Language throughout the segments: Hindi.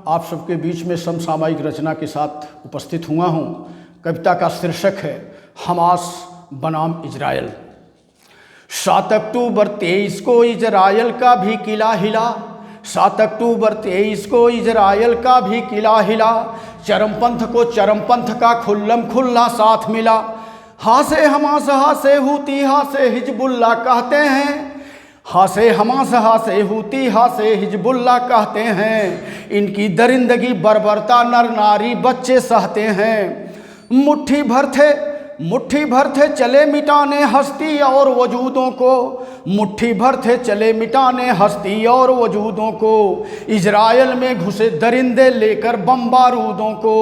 आप सबके बीच में समसामयिक रचना के साथ उपस्थित हुआ हूँ। कविता का शीर्षक है हमास बनाम इजराइल। 7 अक्टूबर 23 को इजराइल का भी किला हिला, 7 अक्टूबर 23 को इजराइल का भी किला हिला। चरमपंथ को चरमपंथ का खुल्लम खुल्ला साथ मिला। हासे हमास हासे हूती हासे हिजबुल्ला कहते हैं, हासे हमास हासे हूती हासे हिजबुल्ला कहते हैं। इनकी दरिंदगी बर्बरता नर नारी बच्चे सहते हैं। मुट्ठी भर थे चले मिटाने हस्ती और वजूदों को, मुट्ठी भर थे चले मिटाने हस्ती और वजूदों को। इजराइल में घुसे दरिंदे लेकर बम बारूदों को।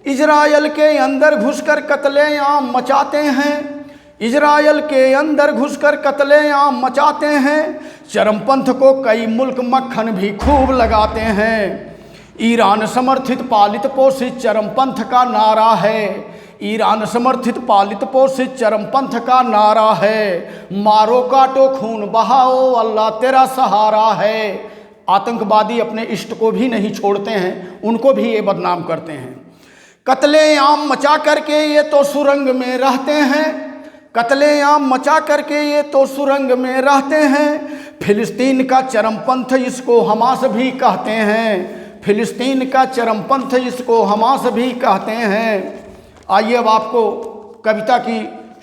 इजराइल के अंदर घुसकर कत्लेआम मचाते हैं, इजराइल के अंदर घुसकर कत्लेआम मचाते हैं। चरमपंथ को कई मुल्क मक्खन भी खूब लगाते हैं। ईरान समर्थित पालित पोषित चरमपंथ का नारा है, ईरान समर्थित पालित पोषित चरमपंथ का नारा है। मारो काटो खून बहाओ अल्लाह तेरा सहारा है। आतंकवादी अपने इष्ट को भी नहीं छोड़ते हैं, उनको भी ये बदनाम करते हैं। कत्लेआम मचा करके ये तो सुरंग में रहते हैं, कत्लेआम मचा करके ये तो सुरंग में रहते हैं। फिलिस्तीन का चरमपंथ इसको हमास भी कहते हैं, फिलिस्तीन का चरमपंथ इसको हमास भी कहते हैं। आइए अब आपको कविता की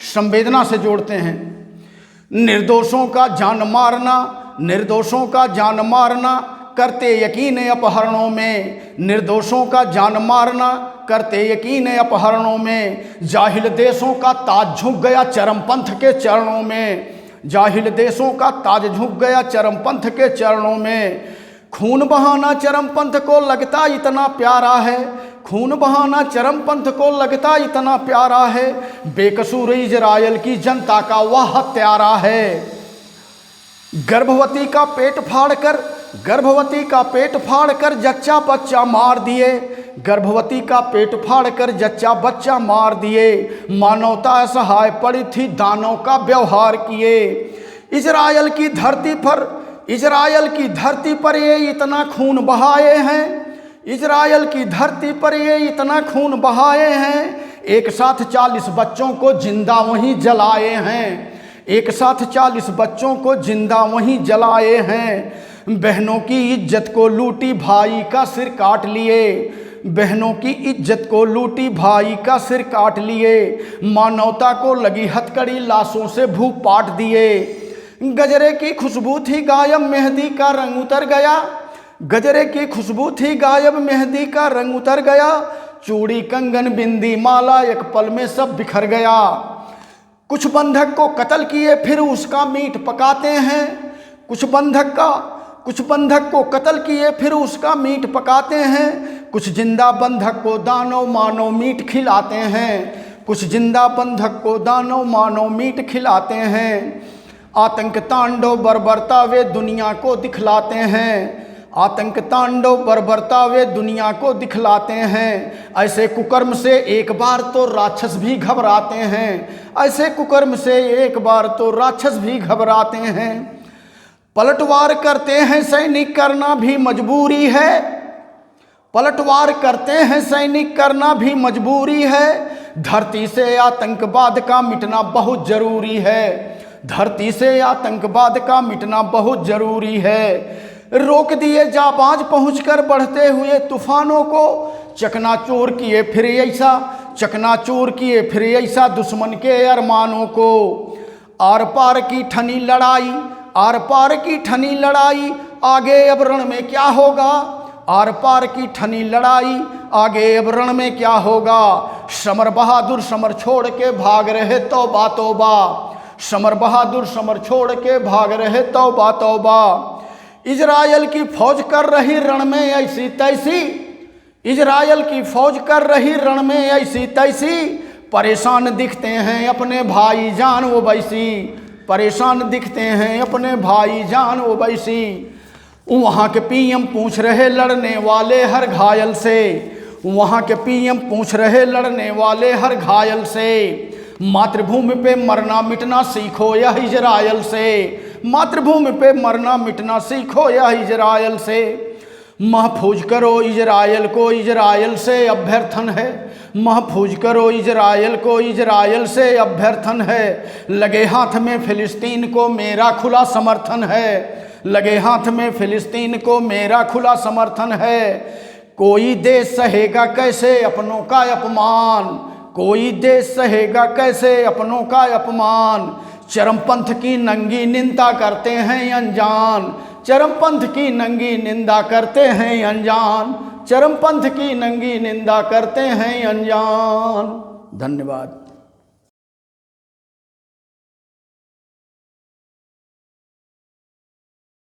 संवेदना से जोड़ते हैं। निर्दोषों का जान मारना, निर्दोषों का जान मारना करते यकीन अपहरणों में, निर्दोषों का जान मारना करते यकीन अपहरणों में। जाहिल देशों का ताज झुक गया चरमपंथ के चरणों में, जाहिल देशों का ताज झुक गया चरमपंथ के चरणों में। खून बहाना चरमपंथ को लगता इतना प्यारा है, खून बहाना चरमपंथ को लगता इतना प्यारा है। बेकसूर इजराइल की जनता का वह हत्यारा है। गर्भवती का पेट फाड़कर, गर्भवती का पेट फाड़कर जच्चा बच्चा मार दिए, गर्भवती का पेट फाड़कर जच्चा बच्चा मार दिए। मानवता असहाय पड़ी थी दानों का व्यवहार किए। इजराइल की धरती पर, इजराइल की धरती पर ये इतना खून बहाए हैं, इजराइल की धरती पर ये इतना खून बहाए हैं। एक साथ 40 बच्चों को जिंदा वहीं जलाए हैं, एक साथ 40 बच्चों को जिंदा वहीं जलाए हैं। बहनों की इज्जत को लूटी भाई का सिर काट लिए, बहनों की इज्जत को लूटी भाई का सिर काट लिए। मानवता को लगी हथकड़ी लाशों से भू पाट दिए। गजरे की खुशबू थी गायब मेहंदी का रंग उतर गया, गजरे की खुशबू थी गायब मेहंदी का रंग उतर गया। चूड़ी कंगन बिंदी माला एक पल में सब बिखर गया। कुछ बंधक को कत्ल किए फिर उसका मीट पकाते हैं, कुछ बंधक को कत्ल किए फिर उसका मीट पकाते हैं। कुछ जिंदा बंधक को दानव मानव मीट खिलाते हैं, कुछ जिंदा बंधक को दानव मानव मीट खिलाते हैं। आतंक तांडव बर्बरता वे दुनिया को दिखलाते हैं, आतंक तांडव बर्बरता वे दुनिया को दिखलाते हैं। ऐसे कुकर्म से एक बार तो राक्षस भी घबराते हैं, ऐसे कुकर्म से एक बार तो राक्षस भी घबराते हैं। पलटवार करते हैं सैनिक करना भी मजबूरी है, पलटवार करते हैं सैनिक करना भी मजबूरी है। धरती से आतंकवाद का मिटना बहुत जरूरी है, धरती से आतंकवाद का मिटना बहुत जरूरी है। रोक दिए जाबाज पहुंचकर बढ़ते हुए तूफानों को, चकनाचूर किए फिर ऐसा, चकनाचूर किए फिर ऐसा दुश्मन के अरमानों को। आर पार की ठनी लड़ाई, आर पार की ठनी लड़ाई आगे अब रण में क्या होगा, आर पार की ठनी लड़ाई आगे अब रण में क्या होगा। समर बहादुर समर छोड़ के भाग रहे तौबा तौबा, समर बहादुर समर छोड़ के भाग रहे तौबा तौबा। इजराइल की फौज कर रही रण में ऐसी तैसी, इजराइल की फौज कर रही रण में ऐसी तैसी। परेशान दिखते हैं अपने भाई जान वो वैसी, परेशान दिखते हैं अपने भाई जान वो वैसी। वहाँ के पीएम पूछ रहे लड़ने वाले हर घायल से, वहाँ के पीएम पूछ रहे लड़ने वाले हर घायल से। मातृभूमि पे मरना मिटना सीखो यह इजराइल से, मातृभूमि पे मरना मिटना सीखो यह इजराइल से। महफूज करो इजराइल को, इजराइल से अभ्यर्थन है। महफूज करो इजराइल को, इजराइल से अभ्यर्थन है। लगे हाथ में फिलिस्तीन को मेरा खुला समर्थन है। लगे हाथ में फिलिस्तीन को मेरा खुला समर्थन है। कोई देश सहेगा कैसे अपनों का अपमान, कोई देश सहेगा कैसे अपनों का अपमान। चरमपंथ की नंगी निंदा करते हैं अनजान, चरमपंथ की नंगी निंदा करते हैं अनजान, चरमपंथ की नंगी निंदा करते हैं अनजान। धन्यवाद।